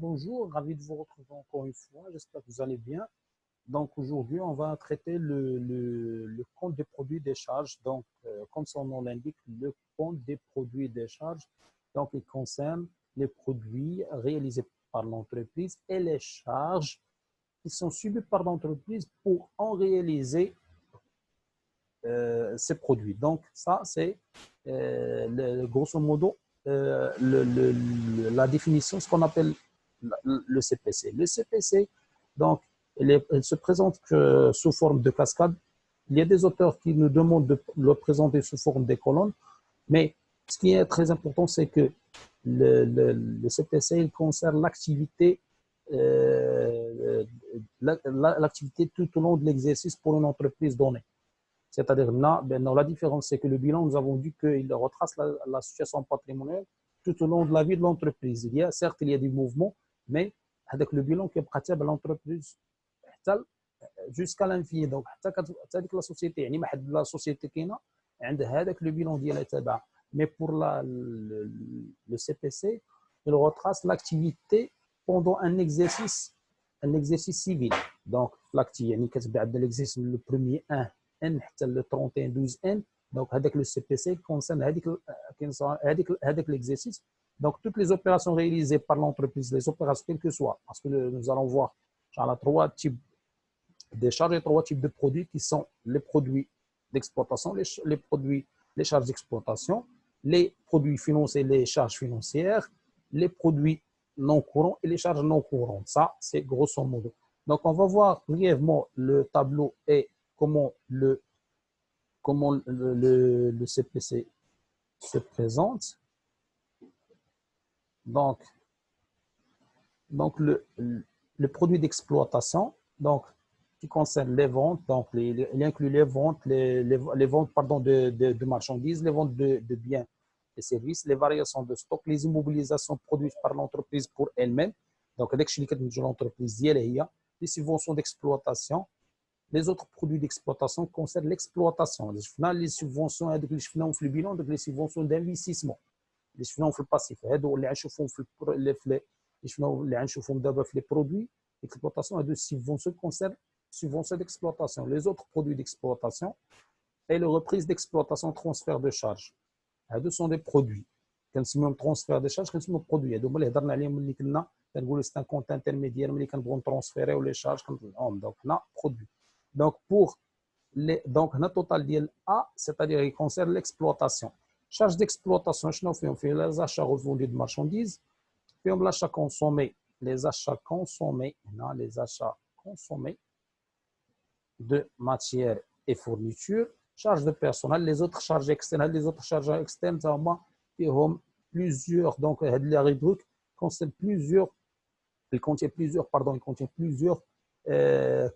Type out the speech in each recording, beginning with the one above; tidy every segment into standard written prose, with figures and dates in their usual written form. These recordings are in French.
Bonjour, ravi de vous retrouver encore une fois. J'espère que vous allez bien. Donc aujourd'hui, on va traiter le compte des produits des charges. Donc, comme son nom l'indique, le compte des produits des charges. Donc, il concerne les produits réalisés par l'entreprise et les charges qui sont subies par l'entreprise pour en réaliser ces produits. Donc, ça, c'est grosso modo la définition, ce qu'on appelle le CPC. Le CPC, donc, elle se présente que sous forme de cascade. Il y a des auteurs qui nous demandent de le présenter sous forme des colonnes, mais ce qui est très important, c'est que le CPC, il concerne l'activité l'activité tout au long de l'exercice pour une entreprise donnée. C'est-à-dire, là, la différence, c'est que le bilan, nous avons dit qu'il retrace la situation patrimoniale tout au long de la vie de l'entreprise. Certes, il y a des mouvements, mais avec le bilan qui est pratiqué à l'entreprise jusqu'à l'infini. Donc, la société, يعني ما حد la société كاينه عندها هذاك le bilan ديالها تابع. Mais pour le CPC, il retrace l'activité pendant un exercice civil. Donc, l'activité, يعني كتبدا عندنا l'exercice le premier 1 N حتى le 31 12 N. Donc, avec le CPC concerne avec l'exercice. Donc, toutes les opérations réalisées par l'entreprise, les opérations quelles que soient, parce que nous allons voir genre, trois types de charges et trois types de produits qui sont les produits d'exploitation, les charges d'exploitation, les produits financiers, les charges financières, les produits non courants et les charges non courantes. Ça, c'est grosso modo. Donc, on va voir brièvement le tableau et comment le CPC se présente. Donc, le produit d'exploitation, donc, qui concerne les ventes, donc il inclut les ventes, les ventes pardon, de marchandises, les ventes de biens et services, les variations de stock, les immobilisations produites par l'entreprise pour elle-même. Donc, dès que l'entreprise, les subventions d'exploitation, les autres produits d'exploitation concernent l'exploitation. Les subventions, le bilan, les subventions d'investissement. Les subventions passifs, les produits d'exploitation et de subventions concernent subventions d'exploitation. Les autres produits d'exploitation et les reprises d'exploitation, transfert de charges. Ce sont des produits. كنسميهم transfert de charges, كنسميهم produits. هادو هما اللي هضرنا عليهم ملي كنا كنقولوا سي ان كونت انترميديير ملي كنبغيو نترونسفيريو لي شارج كنطلعوهم. دونك هنا produit. Donc pour donc هنا total ديال A, c'est-à-dire il concerne l'exploitation. Charge d'exploitation, شنو فيهم les achats revendus de marchandises, فيهم l'achat consommé, les achats consommés, هنا les achats consommés de matières et fournitures, charges de personnel, les autres charges externes, ça فيهم plusieurs, donc la rubrique contient plusieurs, il contient plusieurs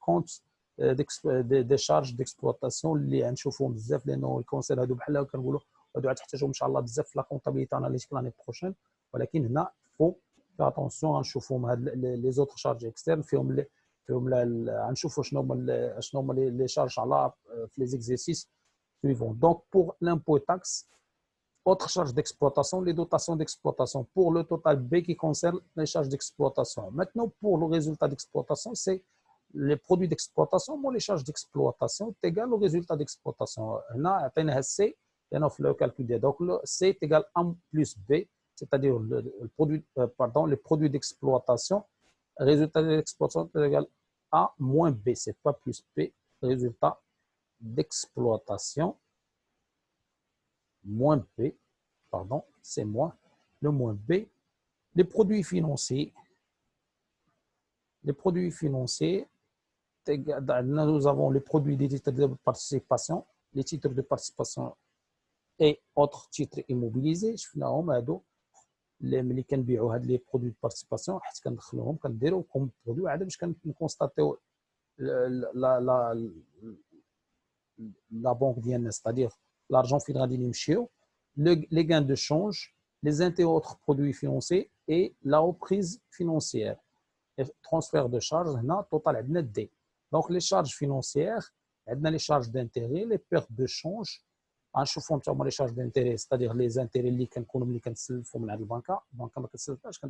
comptes des charges d'exploitation اللي غنشوفوهم بزاف لانه الكونسير هادو بحال كنقولوا هادو غتحتاجهم ان شاء الله بزاف في لا كونطابيليتي اناليتيك لاني بروشين. ولكن هنا فو في اتونسيون غنشوفوهم هاد لي زوتر شارج اكسترن فيهم غنشوفوا شنو هما لي شارج على في لي زيكزيرسيس suivants. Donc pour l'impôt et taxes, autres charges d'exploitation, les dotations d'exploitation pour le total B qui concerne les charges d'exploitation. Maintenant, pour le résultat d'exploitation, c'est les produits d'exploitation, les charges d'exploitation est égal au résultat d'exploitation. On a atteint C, le calcul. Donc, C est égal à 1 plus B, c'est-à-dire les produits d'exploitation. Résultat d'exploitation est égal à moins B, c'est pas plus B, résultat d'exploitation. Moins B, pardon, c'est moins, le moins B, les produits financiers, nous avons les produits des titres de participation, les titres de participation et autres titres immobilisés. شفناهم هادو اللي ملي كنبيعوا هاد لي برودوي دو بارتيسيباسيون حيت كندخلوهم كنديروا كوم برودوي عاد باش كنكونستاتيو لا بونك ديالنا ستادير l'argent فين غادي يمشيو, les gains de change, les intérêts autres produits financiers et la reprise financière. Et transfert de charges, هنا total عندنا D. Donc les charges financières, عندنا les charges d'intérêt, les pertes de change, غنشوفوا حتى هما لي شارج دانتيري ستادير لي زانتيري اللي كنكونوا ملي كنتسلفوا من عند البنكه ما كتسلفهاش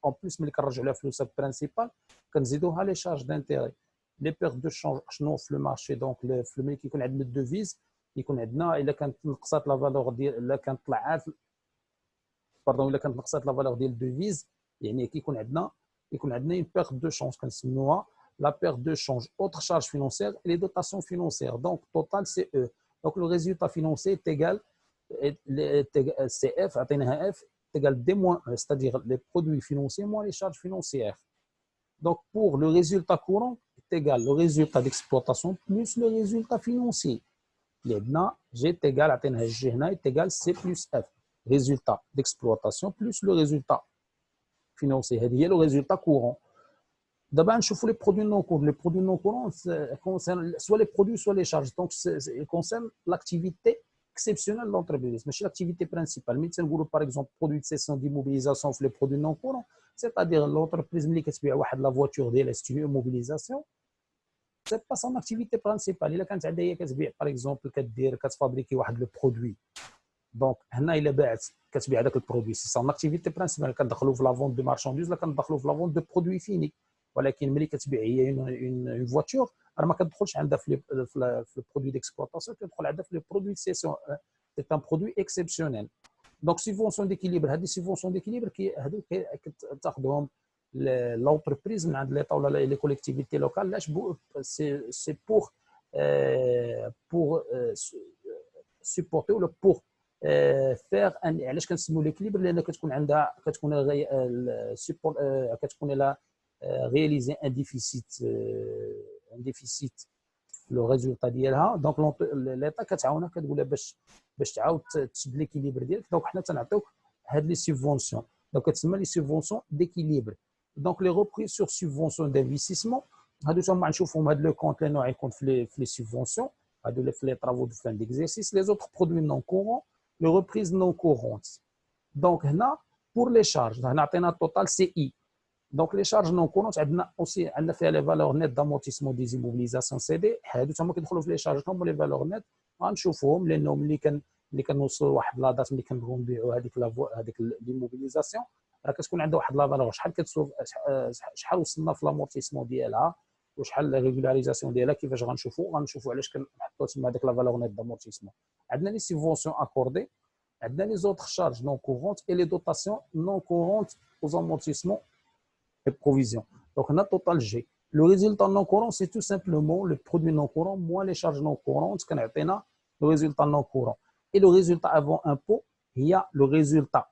اون بليس ملي كنرجعوا لها فلوسها برينسيبال كنزيدوها لي شارج دانتيري لي بيغ دو شونج شنو في لو مارشي دونك ملي كيكون عندنا الدوفيز يكون عندنا الا كانت نقصات لا فالور ديال الا كانت طلعات باردون الا كانت نقصات لا فالور ديال الدوفيز يعني كيكون عندنا اون بيغ دو شونج كنسميوها la perte de change, autres charges financières et les dotations financières. Donc, total, c'est E. Donc, le résultat financier est égal, CF, F, est égal D moins E, c'est-à-dire les produits financiers moins les charges financières. Donc, pour le résultat courant, est égal le résultat d'exploitation plus le résultat financier. L'EDNA, G est égal, G est égal C plus F. Résultat d'exploitation plus le résultat financier. C'est le résultat courant. D'abord, on chauffe les produits non courants. Les produits non courants concernent soit les produits, soit les charges. Donc, ils concernent l'activité exceptionnelle de l'entreprise, mais c'est l'activité principale. Mais si on par exemple, produits de cession d'immobilisation, les produits non courants, c'est-à-dire l'entreprise qui a la voiture, c'est une immobilisation, ce n'est pas son activité principale. Il a quand par exemple, qui fabrique le produit. Donc, il a le produit. C'est son activité principale. Quand on la vente de marchandises, quand on la vente de produits finis. ولكن ملي كتبيع هي اون فواتور راه ما كتدخلش عندها في البرودوي ديكسبلوطاسيون كتدخل عندها في البرودوي دي سيسيون سي ان برودوي اكسبسيونيل دونك سيفونسيون ديكيليبر هذه سيفونسيون ديكيليبر هادو كتاخذهم لونتربريز من عند ليطا ولا لي كوليكتيفيتي لوكال علاش سي بور سيبورتي ولا بور فير علاش كنسميو ليكيليبر لان كتكون عندها كتكون لا réaliser un déficit le résultat ديالها دونك ليطا كتعاونها كتقول لها باش تعاود تشد ليكيليبر ديالك دونك حنا تنعطيوك هاد لي سوبفونسيون دونك كتسمى لي سوبفونسيون ديكيليبر دونك لي ريبريز سور سوبفونسيون دانفستيسمون هادو تما نشوفهم هاد لو كونت لانه غيكون في لي سوبفونسيون هادو في لي طرافو دو فان ديكزيرسيس لي زوتر برودوي نون كورون لو ريبريز نون كورونت دونك هنا بور لي شارج هنا عطينا التوتال سي اي Donc, les charges non courantes, on a fait les valeurs nettes d'amortissement des immobilisations CD. هادو تما كيدخلوا في les charges comme les valeurs nettes غنشوفوهم لانهم اللي كنوصلوا لواحد لا دات ملي كنبغيو نبيعوا هذيك ليموبيليزاسيون راه كتكون عندها واحد لا فالور شحال كتسوف شحال وصلنا في لامورتيسمون ديالها وشحال لا ريغولاريزاسيون ديالها كيفاش غنشوفوا علاش كنحطوا تما هذيك لا فالور نيت d'amortissement. عندنا لي سيفونسيون اكوردي عندنا لي زوتر charges non courantes et les dotations non courantes aux amortissements provision. Donc, on a total G. Le résultat non courant, c'est tout simplement le produit non courant moins les charges non courantes, qu'on a le résultat non courant. Et le résultat avant impôt, il y a le résultat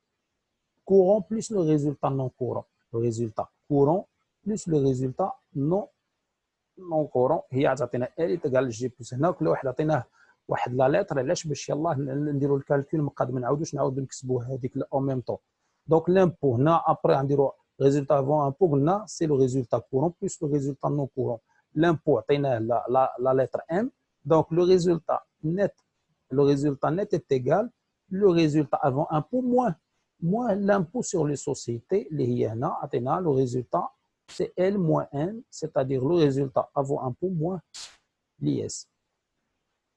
courant plus le résultat non courant. Le résultat courant plus le résultat non courant, il y a L est égal G plus هنا كل واحد عطيناه واحد لا لتر علاش باش يلاه نديروا الكالكول ما قاد ما نعاودوش نكتبوا هذيك en même temps. Donc l'impôt هنا après نديروا résultat avant impôt, c'est le résultat courant plus le résultat non courant. L'impôt, la lettre M. Donc, le résultat net est égal le résultat avant impôt moins l'impôt sur les sociétés. Le résultat, c'est L moins N, c'est-à-dire le résultat avant impôt moins l'IS.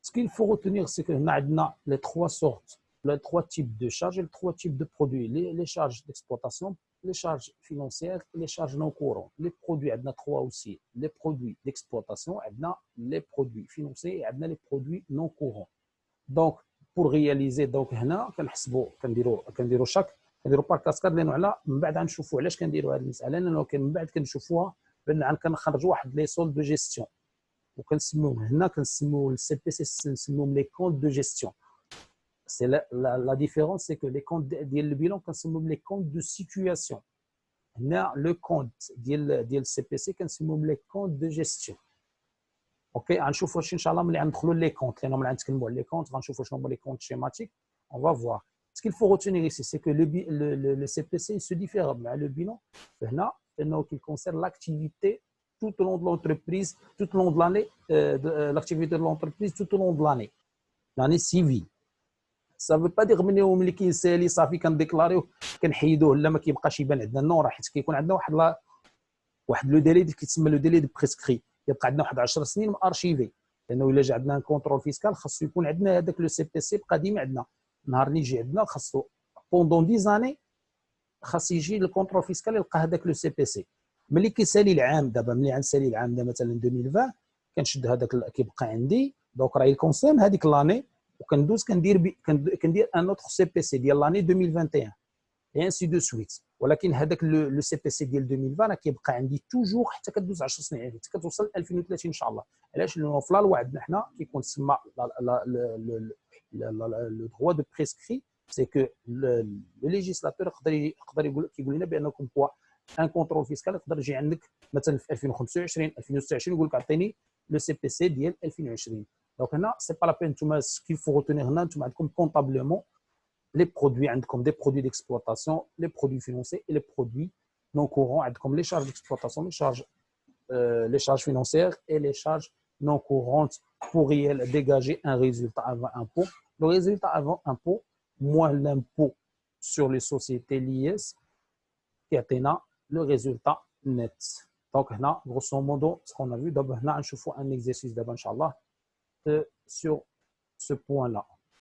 Ce qu'il faut retenir, c'est que nous avons les trois sortes, les trois types de charges et les trois types de produits. Les charges d'exploitation, les charges financières et les charges non courantes. Les produits, on a trois aussi. Les produits d'exploitation, on a les produits financiers et on a les produits non courants. Donc, pour réaliser, donc, هنا كنديروا chaque par cascade لانه على من بعد غنشوفوا علاش كنديروا هذه المساله لانه من بعد كنشوفوها بان كنخرجوا واحد لي سول دو جيستيون وكنسميوهم هنا كنسميو السي بي سي نسميوهم لي كونت دو جيستيون. C'est la différence, c'est que les comptes ديال البيلون كنسميوهم les comptes de situation. هنا le compte ديال CPC كنسميوهم les comptes de gestion. اوكي غنشوفوا ان شاء الله ملي غندخلوا لي كونت لانه ملي غنتكلموا على لي كونت غنشوفوا شنو هما لي كونت schématiques. On va voir. Ce qu'il faut retenir ici, c'est que le CPC se diffère مع le bilan هنا لانه qu'il concerne l'activité tout au long de l'entreprise, tout au long de l'année, l'activité de l'entreprise tout au long de l'année civile. Ça veut pas dire مني ملي كيسالي صافي كنديكلاريوه كنحيدوه لا ما كيبقاش يبان عندنا نو راه حيت كيكون عندنا واحد لو ديلي كيتسمى لو ديلي دو بريسكري كيبقى عندنا واحد 10 سنين ارشيفي لانه الا جا عندنا ان كونترول فيسكال خاصو يكون عندنا هذاك لو سي بي سي بقى ديما عندنا. نهار اللي يجي عندنا خاصو بوندون 10 زاني خاص يجي الكونترول فيسكال يلقى هذاك لو سي بي سي. ملي كيسالي العام دابا، ملي غنسالي العام دابا مثلا 2020 كنشد هذاك كيبقى عندي دونك راه يكونسيرن هذيك لاني وكندوز كندير ان اوتر سي بي سي ديال لاني 2021 et ainsi de suite. ولكن هذاك لو سي بي سي ديال 2020 راه كيبقى عندي توجور حتى كدوز 10 سنين حتى كتوصل ل 2030 ان شاء الله. علاش؟ لانه في لا لوا عندنا حنا كيكون تسمى لو دروا دو بريسكري سي كو لو ليجيسلاتور يقدر كيقول لنا بانكم كوا ان كونترول فيسكال يقدر يجي عندك مثلا في 2025 2026 يقول لك عطيني لو سي بي سي ديال 2020. دونك هنا سي با لا بين نتوما كيفو روتونيغ هنا نتوما عندكم كونطابلومون les produits, comme des produits d'exploitation, les produits financiers et les produits non courants, comme les charges d'exploitation, les charges financières et les charges non courantes pour dégager un résultat avant impôt. Le résultat avant impôt, moins l'impôt sur les sociétés liées, qui atteint le résultat net. Donc, là, grosso modo, ce qu'on a vu, d'abord, là, je fais un exercice d'abord, Inch'Allah, sur ce point-là.